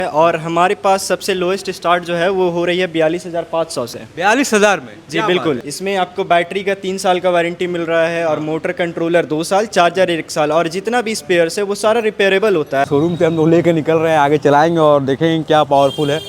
और हमारे पास सबसे लोएस्ट स्टार्ट जो है वो हो रही है 42,500 से। 42,000 में? जी क्या बिल्कुल। बात है। इसमें आपको बैटरी का 3 साल का वारंटी मिल रहा है और मोटर कंट्रोलर 2 साल, चार्जर 1 साल, और जितना भी स्पेयर्स है वो सारा रिपेयरेबल होता है। शोरूम से हम लोग लेकर निकल रहे हैं, आगे चलाएंगे और देखेंगे क्या पावरफुल है।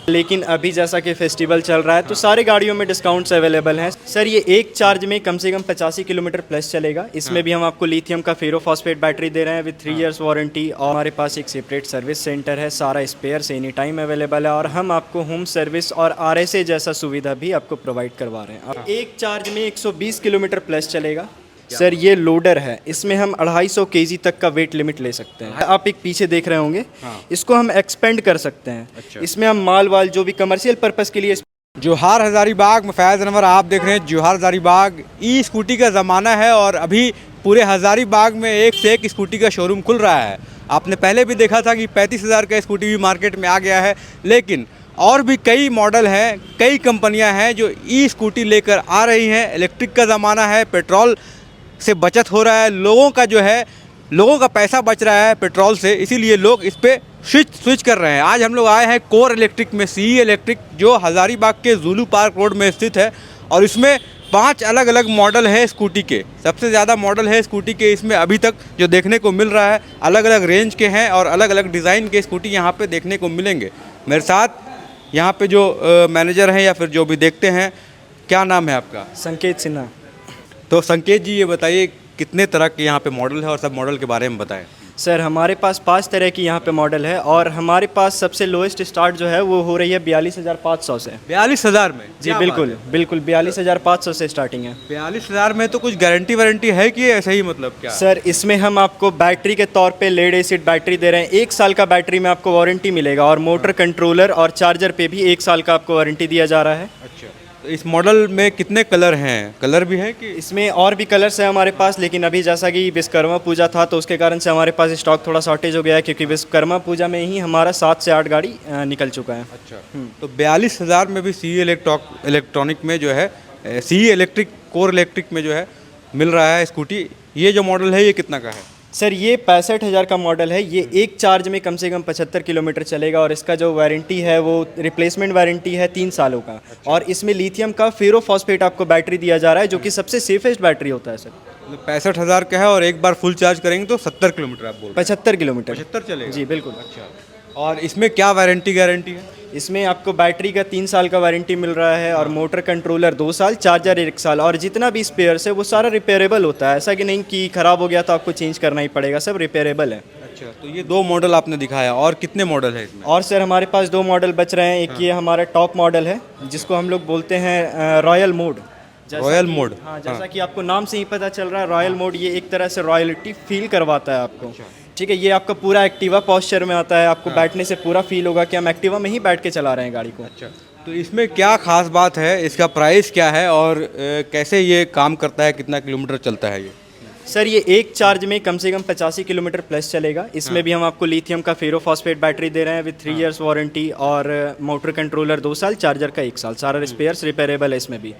लेकिन अभी जैसा कि फेस्टिवल चल रहा है तो सारे गाड़ियों में डिस्काउंट्स अवेलेबल हैं। सर ये एक चार्ज में कम से कम 85 किलोमीटर प्लस चलेगा। इसमें भी हम आपको लिथियम का फेरोफॉस्फेट बैटरी दे रहे हैं विद 3 इयर्स वारंटी, और हमारे पास एक सेपरेट सर्विस सेंटर है, सारा स्पेयर्स एनी टाइम अवेलेबल है, और हम आपको होम सर्विस और RSA जैसा सुविधा भी आपको प्रोवाइड करवा रहे हैं। एक चार्ज में 120 किलोमीटर प्लस चलेगा। सर ये लोडर है, इसमें हम 250 kg तक का वेट लिमिट ले सकते हैं। आप एक पीछे देख रहे होंगे, इसको हम एक्सपेंड कर सकते हैं। अच्छा। इसमें हम माल वाल जो भी कमर्शियल पर्पस के लिए जोहार हज़ारीबाग में फैज़ अनवर आप देख रहे हैं। जोहार हज़ारीबाग ई स्कूटी का ज़माना है और अभी पूरे हज़ारीबाग में एक से एक स्कूटी का शोरूम खुल रहा है। आपने पहले भी देखा था कि 35,000 का स्कूटी भी मार्केट में आ गया है, लेकिन और भी कई मॉडल हैं, कई कंपनियां हैं जो ई स्कूटी लेकर आ रही हैं। इलेक्ट्रिक का ज़माना है, पेट्रोल से बचत हो रहा है, लोगों का पैसा बच रहा है पेट्रोल से, इसीलिए लोग इस पे स्विच कर रहे हैं। आज हम लोग आए हैं कोर इलेक्ट्रिक में, CE इलेक्ट्रिक, जो हज़ारीबाग के जुलू पार्क रोड में स्थित है, और इसमें 5 अलग अलग मॉडल है स्कूटी के। सबसे ज़्यादा मॉडल है स्कूटी के इसमें अभी तक जो देखने को मिल रहा है। अलग अलग रेंज के हैं और अलग अलग डिज़ाइन के स्कूटी यहाँ पे देखने को मिलेंगे। मेरे साथ यहाँ पे जो मैनेजर हैं या फिर जो भी देखते हैं, क्या नाम है आपका? संकेत सिन्हा। तो संकेत जी, ये बताइए कितने तरह के यहाँ पे मॉडल है और सब मॉडल के बारे में बताएं। सर हमारे पास 5 तरह की यहाँ पे मॉडल है, और हमारे पास सबसे लोएस्ट स्टार्ट जो है वो हो रही है 42,500 से। 42,000 में? जी बिल्कुल बिल्कुल, 42,500 से स्टार्टिंग है। 42,000 में तो कुछ गारंटी वारंटी है कि ऐसे ही, मतलब क्या? सर इसमें हम आपको बैटरी के तौर पे लेड एसिड बैटरी दे रहे हैं। 1 साल का बैटरी में आपको वारंटी मिलेगा, और मोटर कंट्रोलर और चार्जर पे भी 1 साल का आपको वारंटी दिया जा रहा है। अच्छा, तो इस मॉडल में कितने कलर हैं? कलर भी हैं कि? इसमें और भी कलर्स है हमारे पास, लेकिन अभी जैसा कि विश्वकर्मा पूजा था तो उसके कारण से हमारे पास स्टॉक थोड़ा शॉर्टेज हो गया है, क्योंकि विश्वकर्मा पूजा में ही हमारा 7 से 8 गाड़ी निकल चुका है। अच्छा, तो 42,000 में भी CE इलेक्ट्रॉनिक में जो है, CE इलेक्ट्रिक कोर इलेक्ट्रिक में जो है मिल रहा है स्कूटी। ये जो मॉडल है ये कितना का है? सर ये 65,000 का मॉडल है। ये एक चार्ज में कम से कम 75 किलोमीटर चलेगा, और इसका जो वारंटी है वो रिप्लेसमेंट वारंटी है 3 सालों का। अच्छा। और इसमें लिथियम का फेरोफॉस्फेट आपको बैटरी दिया जा रहा है, जो कि सबसे सेफेस्ट बैटरी होता है। सर 65,000 का है, और एक बार फुल चार्ज करेंगे तो 70 किलोमीटर आप बोल रहे हैं? 75 किलोमीटर। 75 चलेगा? जी बिल्कुल। अच्छा, और इसमें क्या वारंटी गारंटी है? इसमें आपको बैटरी का 3 साल का वारंटी मिल रहा है, और मोटर कंट्रोलर 2 साल, चार्जर 1 साल, और जितना भी स्पेयर्स है वो सारा रिपेयरेबल होता है। ऐसा कि नहीं कि ख़राब हो गया तो आपको चेंज करना ही पड़ेगा, सब रिपेयरेबल है। अच्छा, तो ये 2 मॉडल आपने दिखाया, और कितने मॉडल है इसमें? और सर हमारे पास 2 मॉडल बच रहे हैं। एक ये हमारा टॉप मॉडल है, जिसको हम लोग बोलते हैं रॉयल मोड। Royal mode? हाँ, जैसा कि आपको नाम से ही पता चल रहा है, रॉयल मोड ये एक तरह से रॉयल्टी फील करवाता है आपको। ठीक है, ये आपका पूरा एक्टिवा पॉस्चर में आता है, आपको बैठने से पूरा फील होगा कि हम एक्टिवा में ही बैठ के चला रहे हैं गाड़ी को। अच्छा, तो इसमें क्या खास बात है, इसका प्राइस क्या है, और कैसे ये काम करता है, कितना किलोमीटर चलता है ये? सर ये एक चार्ज में कम से कम 85 किलोमीटर प्लस चलेगा। इसमें भी हम आपको लिथियम का फेरोफॉस्फेट बैटरी दे रहे हैं विद 3 इयर्स वारंटी, और मोटर कंट्रोलर 2 साल, चार्जर का 1 साल, सारा स्पेयर्स रिपेयरेबल है इसमें भी।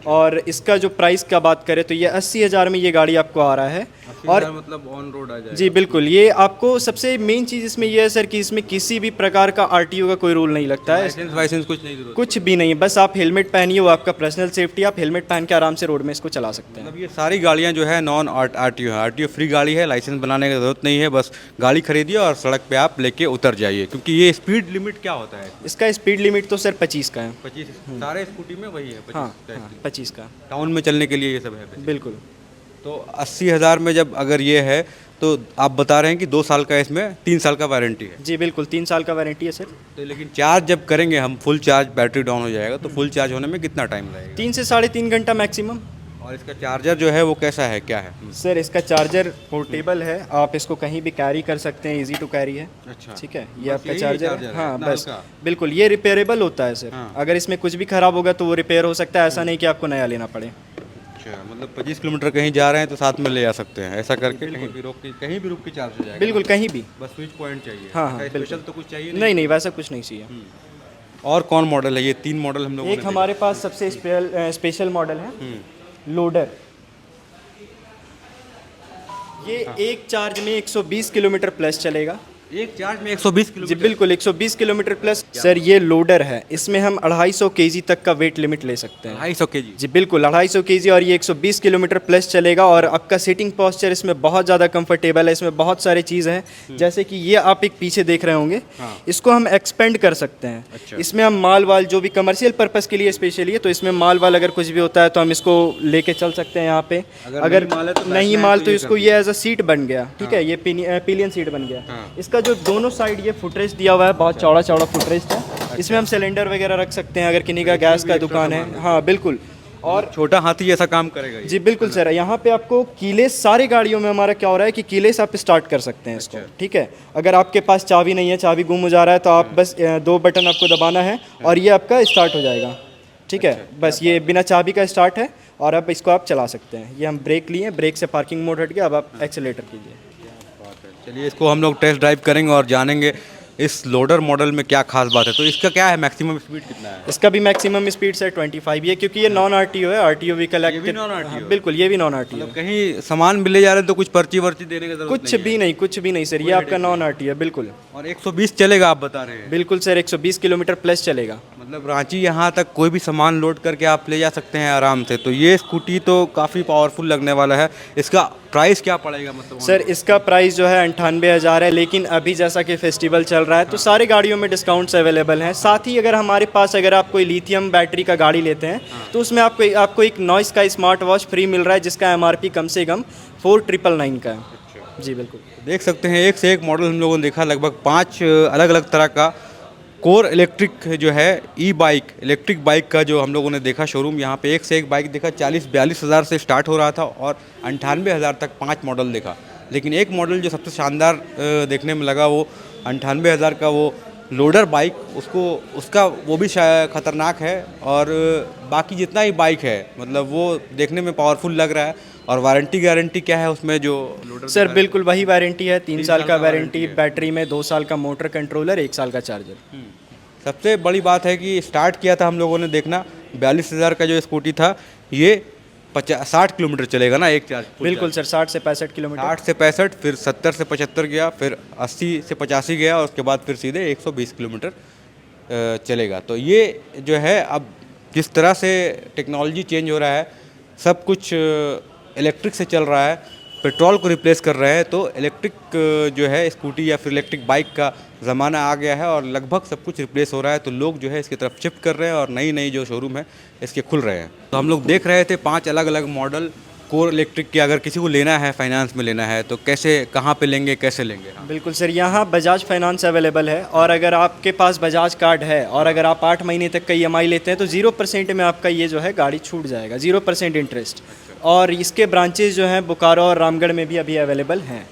और इसका जो प्राइस का बात करें तो ये 80,000 में ये गाड़ी आपको आ रहा है। और मतलब ऑन रोड आ जाएगा? जी बिल्कुल। ये आपको सबसे मेन चीज़ इसमें यह है सर कि इसमें किसी भी प्रकार का RTO का कोई रूल नहीं लगता है। लाइसेंस कुछ नहीं, जरूरत कुछ भी नहीं, बस आप हेलमेट पहनिए, वो आपका पर्सनल सेफ्टी, आप हेलमेट पहन के आराम से रोड में इसको चला सकते हैं। मतलब ये सारी गाड़ियाँ जो है नॉन RTO है, RTO फ्री गाड़ी है, लाइसेंस बनाने की ज़रूरत नहीं है, बस गाड़ी खरीदिए और सड़क पे आप लेके उतर जाइए। क्योंकि ये स्पीड लिमिट क्या होता है? इसका स्पीड लिमिट तो सर 25 का है। 25? सारे स्कूटी में वही है 25? हाँ 25 का टाउन में चलने के लिए ये सब है? बिल्कुल। तो 80,000 में जब अगर ये है तो आप बता रहे हैं कि 2 साल का, इसमें 3 साल का वारंटी है? जी बिल्कुल, 3 साल का वारंटी है सर। तो लेकिन चार्ज जब करेंगे हम, फुल चार्ज, बैटरी डाउन हो जाएगा तो फुल चार्ज होने में कितना टाइम लगेगा? 3 से 3.5 घंटा मैक्सिमम। और इसका चार्जर जो है वो कैसा है, क्या है? सर इसका चार्जर पोर्टेबल है, आप इसको कहीं भी कैरी कर सकते हैं, इजी टू कैरी है। अच्छा, ठीक है, ये बस आपका यही चार्जर चार्जर है। है, हाँ इतना बस हल्का? बिल्कुल, ये रिपेयरेबल होता है सर। हाँ। अगर इसमें कुछ भी खराब होगा तो वो रिपेयर हो सकता है, ऐसा नहीं कि आपको नया लेना पड़े। अच्छा, मतलब 25 किलोमीटर कहीं जा रहे हैं तो साथ में ले जा सकते हैं, ऐसा करके कहीं भी रुक के चार्ज हो जाएगा? बिल्कुल, कहीं भी। बस स्विच पॉइंट चाहिए? हाँ, हाँ, स्पेशल तो कुछ चाहिए नहीं नहीं, वैसा कुछ नहीं चाहिए। और कौन मॉडल है? ये 3 मॉडल हम लोग एक हमारे पास सबसे स्पेशल मॉडल है लोडर। ये एक चार्ज में 120 किलोमीटर प्लस चलेगा। एक चार्ज में 120 जी किलोमीटर। बिल्कुल 120 किलोमीटर प्लस। सर ये लोडर है, इसमें हम 250 केजी तक का वेट लिमिट ले सकते हैं। 250 केजी। जी बिल्कुल 250 केजी, और ये 120 किलोमीटर प्लस चलेगा। और आपका सीटिंग पोस्चर इसमें बहुत ज़्यादा कंफर्टेबल है। इसमें बहुत सारी चीज़ें हैं, जैसे कि ये आप एक पीछे देख रहे होंगे, हाँ। इसको हम एक्सपेंड कर सकते हैं। अच्छा। इसमें हम माल वाल जो भी कमर्शियल पर्पज़ के लिए स्पेशली है, तो इसमें माल वाल अगर कुछ भी होता है तो हम इसको लेके चल सकते हैं यहाँ पे। अगर नहीं माल है तो नहीं बैठना है माल तो तो ये इसको कर ये एज अ सीट बन गया, ठीक है, ये पिलियन सीट बन गया। हाँ। इसका जो दोनों साइड ये फुटरेस्ट दिया हुआ है, बहुत चौड़ा चौड़ा फुटरेस्ट है। इसमें हम सिलेंडर वगैरह रख सकते हैं अगर किन्हीं का गैस का दुकान है। हाँ बिल्कुल। और छोटा हाथी ऐसा काम करेगा ये। जी बिल्कुल सर, यहाँ पे आपको कीलेस सारी गाड़ियों में हमारा क्या हो रहा है कि कीलेस आप स्टार्ट कर सकते हैं इसको, ठीक है। अगर आपके पास चाबी नहीं है, चाबी गुम हो जा रहा है, तो आप बस 2 बटन आपको दबाना है और ये आपका स्टार्ट हो जाएगा, ठीक है। बस ये बिना चाबी का स्टार्ट है और अब इसको आप चला सकते हैं। ये हम ब्रेक लिए, ब्रेक से पार्किंग मोड हट गया, अब आप एक्सीलेटर कीजिए। चलिए इसको हम लोग टेस्ट ड्राइव करेंगे और जानेंगे इस लोडर मॉडल में क्या खास बात है। तो इसका क्या है, मैक्सिमम स्पीड कितना है? इसका भी मैक्सिमम स्पीड से 25 है, क्योंकि ये नॉन आरटीओ है। आरटीओ व्हीकल एक्ट, ये भी non-RTO है? बिल्कुल ये भी नॉन आरटीओ मतलब कहीं सामान भी ले जा रहे हैं तो कुछ पर्ची वर्ची देने की जरूरत कुछ भी नहीं, कुछ भी नहीं सर, ये आपका नॉन आरटीओ है बिल्कुल। और 120 चलेगा आप बता रहे हैं? बिल्कुल सर, 120 किलोमीटर प्लस चलेगा। मतलब रांची यहाँ तक कोई भी सामान लोड करके आप ले जा सकते हैं आराम से। तो ये स्कूटी तो काफ़ी पावरफुल लगने वाला है। इसका प्राइस क्या पड़ेगा मतलब? सर इसका प्राइस जो है 98,000 है, लेकिन अभी जैसा कि फेस्टिवल चल रहा है तो सारी गाड़ियों में डिस्काउंट्स अवेलेबल हैं। साथ ही अगर हमारे पास अगर आप कोई लिथियम बैटरी का गाड़ी लेते हैं तो उसमें आपको एक नॉइस का स्मार्ट वॉच फ्री मिल रहा है, जिसका एमआरपी कम से कम 4,999 का है। जी बिल्कुल। देख सकते हैं एक से एक मॉडल हम लोगों ने देखा, लगभग 5 अलग अलग तरह का कोर इलेक्ट्रिक जो है ई बाइक, इलेक्ट्रिक बाइक का जो हम लोगों ने देखा शोरूम। यहाँ पे एक से एक बाइक देखा, 40-42 हज़ार से स्टार्ट हो रहा था और 98,000 तक 5 मॉडल देखा। लेकिन एक मॉडल जो सबसे शानदार देखने में लगा वो 98,000 का वो लोडर बाइक, उसका वो भी ख़तरनाक है। और बाकी जितना ही बाइक है मतलब वो देखने में पावरफुल लग रहा है। और वारंटी गारंटी क्या है उसमें जो लोडर? सर बिल्कुल वही वारंटी है, 3 साल का वारंटी बैटरी में, 2 साल का मोटर कंट्रोलर, 1 साल का चार्जर। सबसे बड़ी बात है कि स्टार्ट किया था हम लोगों ने देखना 42,000 का जो स्कूटी था, ये 60 किलोमीटर चलेगा ना एक चार्ज? बिल्कुल सर, 60 से 65 किलोमीटर। 60 से 65, फिर 70 से 75 गया, फिर 80 से 85 गया और उसके बाद फिर सीधे 120 किलोमीटर चलेगा। तो ये जो है अब जिस तरह से टेक्नोलॉजी चेंज हो रहा है, सब कुछ इलेक्ट्रिक से चल रहा है, पेट्रोल को रिप्लेस कर रहे हैं। तो इलेक्ट्रिक जो है स्कूटी या फिर इलेक्ट्रिक बाइक का ज़माना आ गया है और लगभग सब कुछ रिप्लेस हो रहा है। तो लोग जो है इसकी तरफ शिफ्ट कर रहे हैं और नई नई जो शोरूम है इसके खुल रहे हैं। तो हम लोग देख रहे थे 5 अलग अलग मॉडल कोर इलेक्ट्रिक के। अगर किसी को लेना है, फाइनेंस में लेना है, तो कैसे, कहाँ पे लेंगे, कैसे लेंगे? बिल्कुल सर, यहाँ बजाज फाइनेंस अवेलेबल है। और अगर आपके पास बजाज कार्ड है और अगर आप 8 महीने तक का EMI लेते हैं तो 0% में आपका ये जो है गाड़ी छूट जाएगा, 0% इंटरेस्ट। और इसके ब्रांचेज जो हैं बोकारो और रामगढ़ में भी अभी अवेलेबल हैं।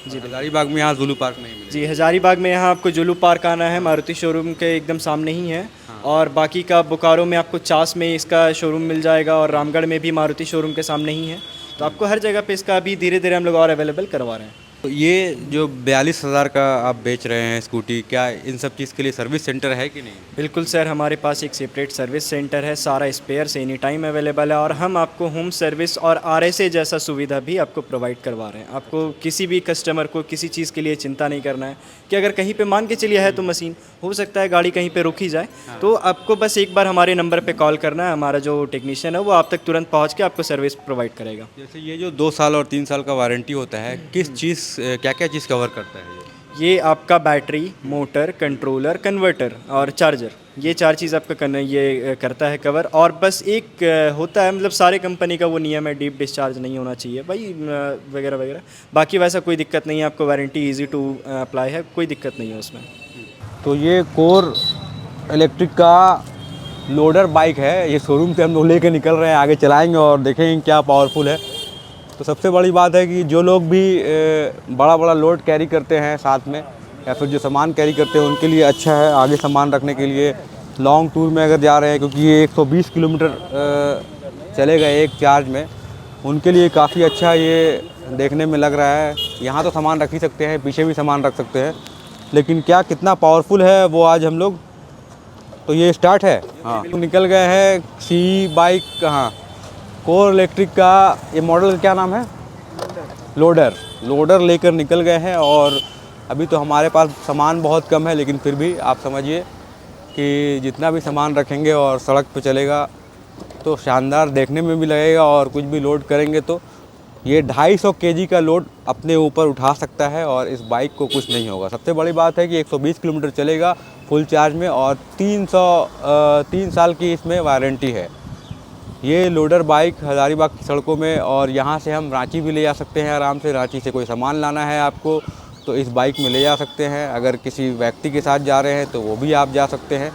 जी, हजारीबाग में यहाँ जुलू पार्क नहीं मिलेगा? जी, हजारीबाग में यहाँ आपको जुलू पार्क आना है, मारुति शोरूम के एकदम सामने ही है। और बाकी का बोकारो में आपको चास में इसका शोरूम मिल जाएगा और रामगढ़ में भी मारुति शोरूम के सामने ही है। तो आपको हर जगह पे इसका अभी धीरे धीरे हम लोग और अवेलेबल करवा रहे हैं। तो ये जो 42,000 का आप बेच रहे हैं स्कूटी, क्या इन सब चीज़ के लिए सर्विस सेंटर है कि नहीं? बिल्कुल सर, हमारे पास एक सेपरेट सर्विस सेंटर है, सारा स्पेयर्स एनी टाइम अवेलेबल है। और हम आपको होम सर्विस और RSA जैसा सुविधा भी आपको प्रोवाइड करवा रहे हैं। आपको किसी भी कस्टमर को किसी चीज़ के लिए चिंता नहीं करना है कि अगर कहीं पे मान के चलिए है तो मशीन, हो सकता है गाड़ी कहीं पे रुक ही जाए, तो आपको बस एक बार हमारे नंबर पे कॉल करना है। हमारा जो टेक्नीशियन है वो आप तक तुरंत पहुँच के आपको सर्विस प्रोवाइड करेगा। जैसे ये जो 2 साल और 3 साल का वारंटी होता है, किस चीज़, क्या क्या चीज़ कवर करता है ये आपका बैटरी, मोटर, कंट्रोलर, कन्वर्टर और चार्जर, ये 4 चीज़ आपका ये करता है कवर। और बस एक होता है, मतलब सारे कंपनी का वो नियम है, डीप डिस्चार्ज नहीं होना चाहिए भाई, वगैरह वगैरह। बाकी वैसा कोई दिक्कत नहीं है, आपको वारंटी ईजी टू अप्लाई है, कोई दिक्कत नहीं है उसमें। तो ये कोर इलेक्ट्रिक का लोडर बाइक है, ये शोरूम से हम लोग लेके निकल रहे हैं, आगे चलाएंगे और देखेंगे क्या पावरफुल है। तो सबसे बड़ी बात है कि जो लोग भी बड़ा बड़ा लोड कैरी करते हैं साथ में, या फिर जो सामान कैरी करते हैं, उनके लिए अच्छा है आगे सामान रखने के लिए। लॉन्ग टूर में अगर जा रहे हैं, क्योंकि ये 120 किलोमीटर चलेगा एक चार्ज में, उनके लिए काफ़ी अच्छा ये देखने में लग रहा है। यहाँ तो सामान रख ही सकते हैं, पीछे भी सामान रख सकते हैं, लेकिन क्या कितना पावरफुल है वो आज हम लोग, तो ये स्टार्ट है। हाँ, निकल गए हैं सी बाइक कहाँ, कोर इलेक्ट्रिक का ये मॉडल का क्या नाम है? लोडर लेकर निकल गए हैं और अभी तो हमारे पास सामान बहुत कम है, लेकिन फिर भी आप समझिए कि जितना भी सामान रखेंगे और सड़क पे चलेगा तो शानदार देखने में भी लगेगा। और कुछ भी लोड करेंगे तो ये 250 केजी का लोड अपने ऊपर उठा सकता है और इस बाइक को कुछ नहीं होगा। सबसे बड़ी बात है कि 120 किलोमीटर चलेगा फुल चार्ज में और 3 साल की इसमें वारंटी है। ये लोडर बाइक हज़ारीबाग की सड़कों में, और यहाँ से हम रांची भी ले जा सकते हैं आराम से। रांची से कोई सामान लाना है आपको तो इस बाइक में ले जा सकते हैं। अगर किसी व्यक्ति के साथ जा रहे हैं तो वो भी आप जा सकते हैं।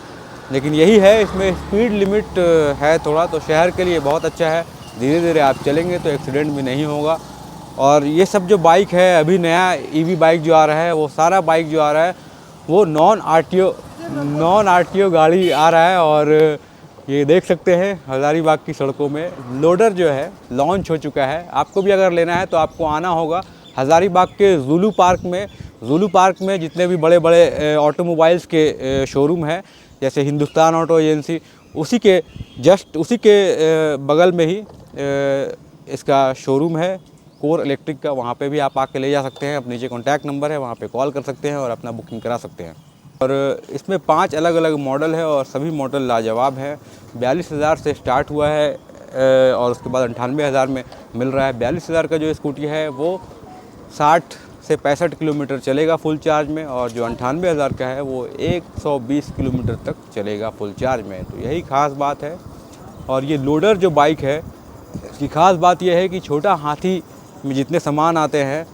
लेकिन यही है, इसमें स्पीड लिमिट है थोड़ा, तो शहर के लिए बहुत अच्छा है। धीरे धीरे आप चलेंगे तो एक्सीडेंट भी नहीं होगा। और ये सब जो बाइक है, अभी नया ईवी बाइक जो आ रहा है, वो सारा बाइक जो आ रहा है वो नॉन आरटीओ गाड़ी आ रहा है। और ये देख सकते हैं हज़ारीबाग की सड़कों में लोडर जो है लॉन्च हो चुका है। आपको भी अगर लेना है तो आपको आना होगा हज़ारीबाग के ज़ुलू पार्क में जितने भी बड़े बड़े ऑटोमोबाइल्स के शोरूम हैं, जैसे हिंदुस्तान ऑटो एजेंसी, उसी के बगल में ही इसका शोरूम है कोर इलेक्ट्रिक का। वहाँ पे भी आप आके ले जा सकते हैं। अब नीचे कॉन्टैक्ट नंबर है, वहाँ पे कॉल कर सकते हैं और अपना बुकिंग करा सकते हैं। और इसमें 5 अलग अलग मॉडल है और सभी मॉडल लाजवाब हैं। 42,000 से स्टार्ट हुआ है और उसके बाद 98,000 में मिल रहा है। 42,000 का जो स्कूटी है वो 60 से 65 किलोमीटर चलेगा फुल चार्ज में, और जो 98,000 का है वो 120 किलोमीटर तक चलेगा फुल चार्ज में। तो यही ख़ास बात है। और ये लोडर जो बाइक है, इसकी ख़ास बात यह है कि छोटा हाथी में जितने सामान आते हैं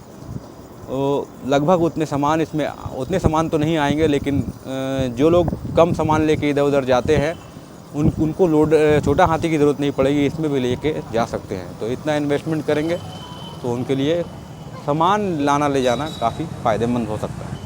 वो लगभग उतने सामान तो नहीं आएंगे, लेकिन जो लोग कम सामान लेके इधर उधर जाते हैं उनको छोटा हाथी की ज़रूरत नहीं पड़ेगी, इसमें भी लेके जा सकते हैं। तो इतना इन्वेस्टमेंट करेंगे तो उनके लिए सामान ले जाना काफ़ी फ़ायदेमंद हो सकता है।